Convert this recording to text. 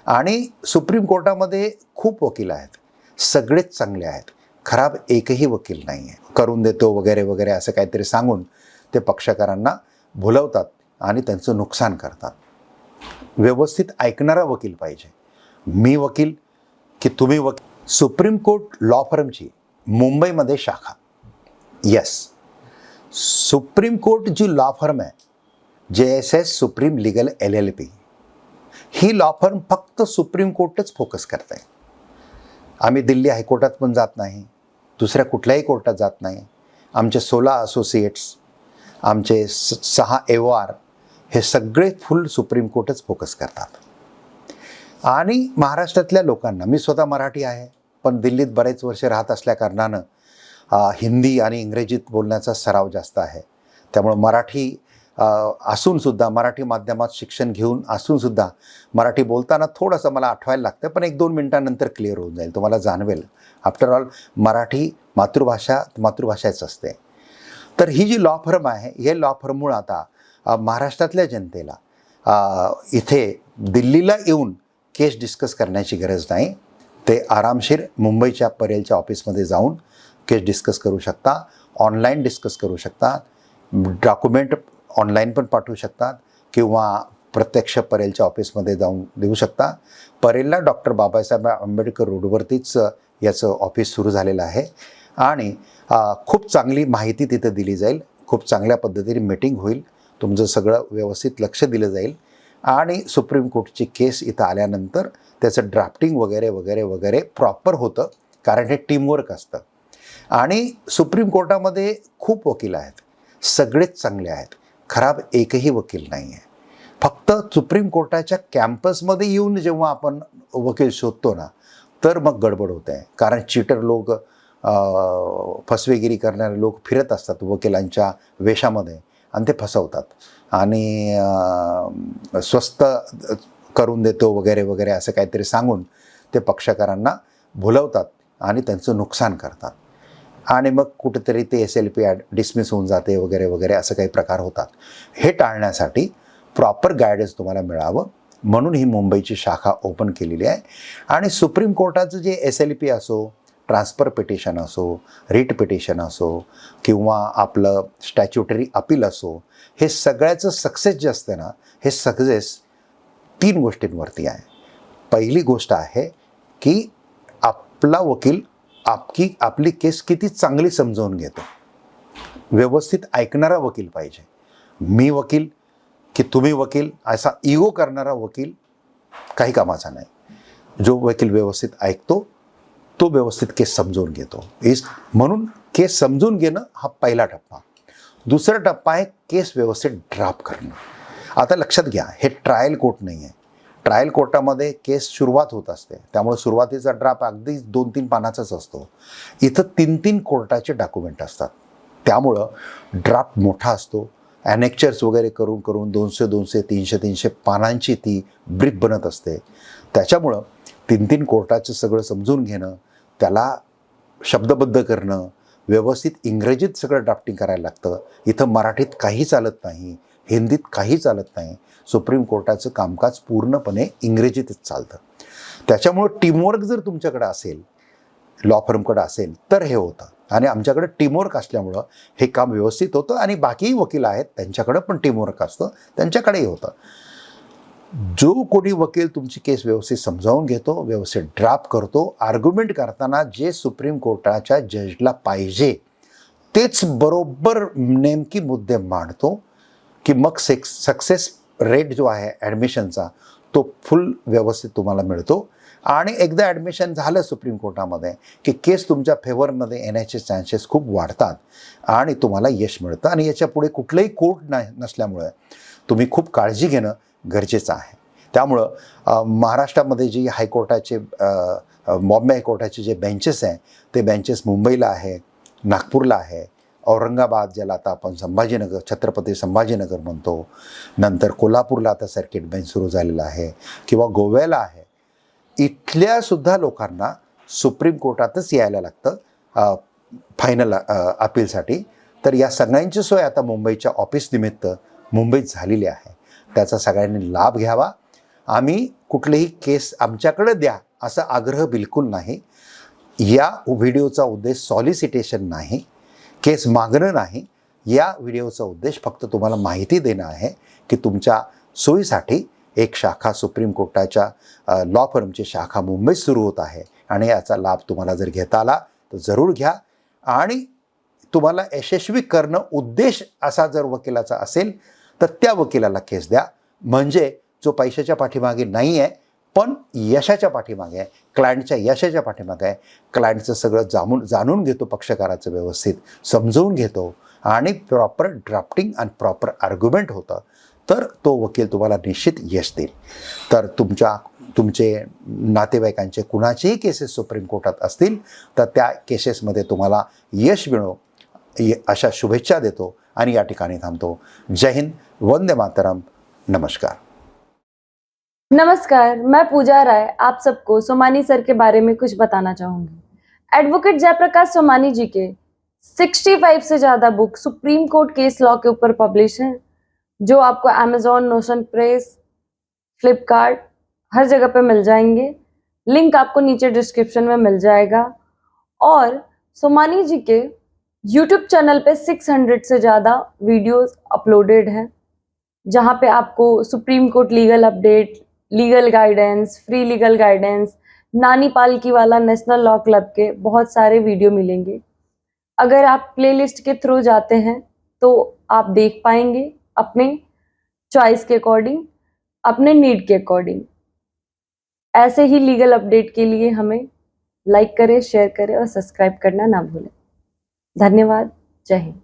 आणि सुप्रीम कोर्टामध्ये खूप वकील आहेत, सगळेच चांगले आहेत, खराब एकही वकील नाही आहे. करून देतो वगैरे वगैरे असं काहीतरी सांगून ते पक्षकारांना भुलवतात आणि त्यांचं नुकसान करतात. व्यवस्थित ऐकणारा वकील पाहिजे. मी वकील की तुम्ही वकील. सुप्रीम कोर्ट लॉ फर्मची मुंबईमध्ये शाखा, येस, सुप्रीम कोर्ट जी लॉ फर्म आहे, JSS सुप्रीम लीगल LLP, ही लॉ फर्म फक्त सुप्रीम कोर्टच फोकस करत आहे. आम्ही दिल्ली हायकोर्टात पण जात नाही, दुसऱ्या कुठल्याही कोर्टात जात नाही. आमचे 16 असोसिएट्स, आमचे 6 AOR हे सगळे फुल सुप्रीम कोर्टच फोकस करतात. आणि महाराष्ट्रातल्या लोकांना, मी स्वतः मराठी आहे पण दिल्लीत बरेच वर्ष राहत असल्या कारणानं हिंदी आणि इंग्रजीत बोलण्याचा सराव जास्त आहे. त्यामुळे मराठी असूनसुद्धा, मराठी माध्यमात शिक्षण घेऊन असूनसुद्धा मराठी बोलताना थोडंसं मला आठवायला लागतं, पण 1-2 मिनिटांनंतर क्लिअर होऊन जाईल, तुम्हाला जाणवेल. आफ्टर ऑल मराठी मातृभाषाच असते. तर ही जी लॉ फर्म आहे, हे लॉ फर्ममुळे आता महाराष्ट्रातल्या जनतेला इथे दिल्लीला येऊन केस डिस्कस करण्याची गरज नाही. ते आरामशीर मुंबईच्या परेलच्या ऑफिसमध्ये जाऊन केस डिस्कस करू शकता, ऑनलाईन डिस्कस करू शकतात, डॉक्युमेंट ऑनलाईन पण पाठवू शकतात किंवा प्रत्यक्ष परेलच्या ऑफिसमध्ये जाऊन देऊ शकता. परेलला डॉक्टर बाबासाहेब आंबेडकर रोडवरतीच याचं ऑफिस सुरू झालेलं आहे आणि खूप चांगली माहिती तिथं दिली जाईल, खूप चांगल्या पद्धतीने मीटिंग होईल, तुमचं सगळं व्यवस्थित लक्ष दिलं जाईल आणि सुप्रीम कोर्टची केस इथं आल्यानंतर त्याचं ड्राफ्टिंग वगैरे वगैरे वगैरे प्रॉपर होतं, कारण हे टीमवर्क असतं. आणि सुप्रीम कोर्टामध्ये खूप वकील आहेत, सगळेच चांगले आहेत, खराब एकही वकील नाही आहे. फक्त सुप्रीम कोर्टाच्या कॅम्पसमध्ये येऊन जेव्हा आपण वकील शोधतो ना, तर मग गडबड होते आहे. कारण चीटर लोक, फसवेगिरी करणारे लोक फिरत असतात वकिलांच्या वेशामध्ये आणि ते फसवतात आणि स्वस्त करून देतो वगैरे वगैरे असं काहीतरी सांगून ते पक्षकारांना भुलवतात आणि त्यांचं नुकसान करतात. आणि मग कुठेतरी ते SLP डिसमिस होऊन जाते वगैरे वगैरे असं काही प्रकार होतात. हे टाळण्यासाठी प्रॉपर गायडन्स तुम्हाला मिळावं म्हणून ही मुंबईची शाखा ओपन केलेली आहे. आणि सुप्रीम कोर्टाचं जे SLP असो, ट्रान्सफर पिटिशन असो, रिट पिटिशन असो किंवा आपलं स्टॅच्युटरी अपील असो, हे सगळ्याचं सक्सेस जे असतं ना, हे सक्सेस 3 गोष्टींवरती आहे. पहिली गोष्ट आहे की आपला वकील आपली केस किती चांगली समजावून घेतो. व्यवस्थित ऐकणारा वकील पाहिजे. मी वकील की तुम्ही वकील असा इगो करणारा वकील काही कामाचा नाही. जो वकील व्यवस्थित ऐकतो तो व्यवस्थित केस समजून घेतो. म्हणून केस समजून घेणं हा पहिला टप्पा. दुसरा टप्पा आहे केस व्यवस्थित ड्राफ्ट करणं. आता लक्षात घ्या, हे ट्रायल कोर्ट नाही आहे. ट्रायल कोर्टामध्ये केस सुरुवात होत असते, त्यामुळे सुरुवातीचा ड्राफ्ट अगदी 2-3 पानाचाच असतो. इथं 3-3 कोर्टाचे डॉक्युमेंट असतात, त्यामुळं ड्राफ्ट मोठा असतो. ॲनेक्चर्स वगैरे करून करून 200-200, 300-300 पानांची ती ब्रीफ बनत असते. त्याच्यामुळं 3-3 कोर्टाचं सगळं समजून घेणं, त्याला शब्दबद्ध करणं, व्यवस्थित इंग्रजीत सगळं ड्राफ्टिंग करायला लागतं. इथं मराठीत काही चालत नाही, हिंदीत काही चालत नाही. सुप्रीम कोर्टाचं कामकाज पूर्णपणे इंग्रजीतच चालतं. त्याच्यामुळं टीमवर्क जर तुमच्याकडे असेल, लॉ फर्मकडे असेल, तर हे होतं. आणि आमच्याकडे टीमवर्क असल्यामुळं हे काम व्यवस्थित होतं. आणि बाकीही वकील आहेत त्यांच्याकडं पण टीमवर्क असतं, त्यांच्याकडेही होतं. जो कोणी वकील तुमची केस व्यवस्थित समजावून घेतो, व्यवस्थित ड्राफ्ट करतो, आर्ग्युमेंट करताना जे सुप्रीम कोर्टाच्या जजला पाहिजे तेच बरोबर नेमकी मुद्दे मांडतो, की मग सक्सेस रेट जो आहे ॲडमिशनचा तो फुल व्यवस्थित तुम्हाला मिळतो. आणि एकदा ॲडमिशन झालं सुप्रीम कोर्टामध्ये की केस तुमच्या फेवरमध्ये येण्याचे चान्सेस खूप वाढतात आणि तुम्हाला यश मिळतं. आणि याच्या पुढे कुठलंही कोर्ट नसल्यामुळे तुम्ही खूप काळजी घेणं गरजेचं आहे. त्यामुळं महाराष्ट्रामध्ये जी हायकोर्टाचे बॉम्बे हायकोर्टाचे जे बेंचेस आहे ते बेंचेस मुंबईला आहे, नागपूरला आहे, औरंगाबाद ज्याला आता आपण संभाजीनगर, छत्रपती संभाजीनगर म्हणतो, नंतर कोल्हापूरला आता सर्किट बेंच सुरू झालेला आहे किंवा गोव्याला आहे. इथल्यासुद्धा लोकांना सुप्रीम कोर्टातच यायला लागतं फायनल अपीलसाठी. तर या सगळ्यांची सोय आता मुंबईच्या ऑफिस निमित्त मुंबईत झालेली आहे. त्याचा सगळ्यांनी लाभ घ्यावा. आम्ही कुठलीही केस आमच्याकडे द्या असा आग्रह बिलकुल नाही. या व्हिडिओचा उद्देश सॉलिसिटेशन नाही, केस मागणं नाही. या व्हिडिओचा उद्देश फक्त तुम्हाला माहिती देणं आहे की तुमच्या सोयीसाठी एक शाखा सुप्रीम कोर्टाच्या लॉ फर्मची शाखा मुंबईत सुरू होत आहे आणि याचा लाभ तुम्हाला जर घेता आला तर जरूर घ्या. आणि तुम्हाला यशस्वी करणं उद्देश असा जर वकिलाचा असेल तर त्या वकिलाला केस द्या. म्हणजे जो पैशाच्या पाठीमागे नाही आहे पण यशाच्या पाठीमागे आहे, क्लायंटच्या यशाच्या पाठीमागे आहे. क्लायंटचं सगळं जाणून घेतो, पक्षकाराचं व्यवस्थित समजवून घेतो आणि प्रॉपर ड्राफ्टिंग आणि प्रॉपर आर्ग्युमेंट होतं, तर तो वकील तुम्हाला निश्चित यश देईल. तर तुमचे नातेवाईकांचे कुणाचेही केसेस सुप्रीम कोर्टात असतील तर त्या केसेसमध्ये तुम्हाला यश मिळो अशा शुभेच्छा देतो आणि या ठिकाणी थांबतो. जय हिंद, वंदे मातरम, नमस्कार. नमस्कार, मैं पूजा राय आप सबको सोमानी सर के बारे में कुछ बताना चाहूंगी. एडवोकेट जयप्रकाश सोमानी जी के 65 से ज़्यादा बुक सुप्रीम कोर्ट केस लॉ के ऊपर पब्लिश हैं, जो आपको अमेजॉन, नोशन प्रेस, फ्लिपकार्ट हर जगह पे मिल जाएंगे. लिंक आपको नीचे डिस्क्रिप्शन में मिल जाएगा. और सोमानी जी के यूट्यूब चैनल पे 600 से ज़्यादा वीडियोस अपलोडेड हैं, जहाँ पे आपको supreme court legal update, legal guidance, free legal guidance, Nani Palkhivala national law club के बहुत सारे वीडियो मिलेंगे. अगर आप प्लेलिस्ट के थ्रू जाते हैं तो आप देख पाएंगे अपने चॉइस के अकॉर्डिंग, अपने नीड के अकॉर्डिंग. ऐसे ही लीगल अपडेट के लिए हमें लाइक करें, शेयर करें और सब्सक्राइब करना ना भूलें. धन्यवाद. जय हिंद.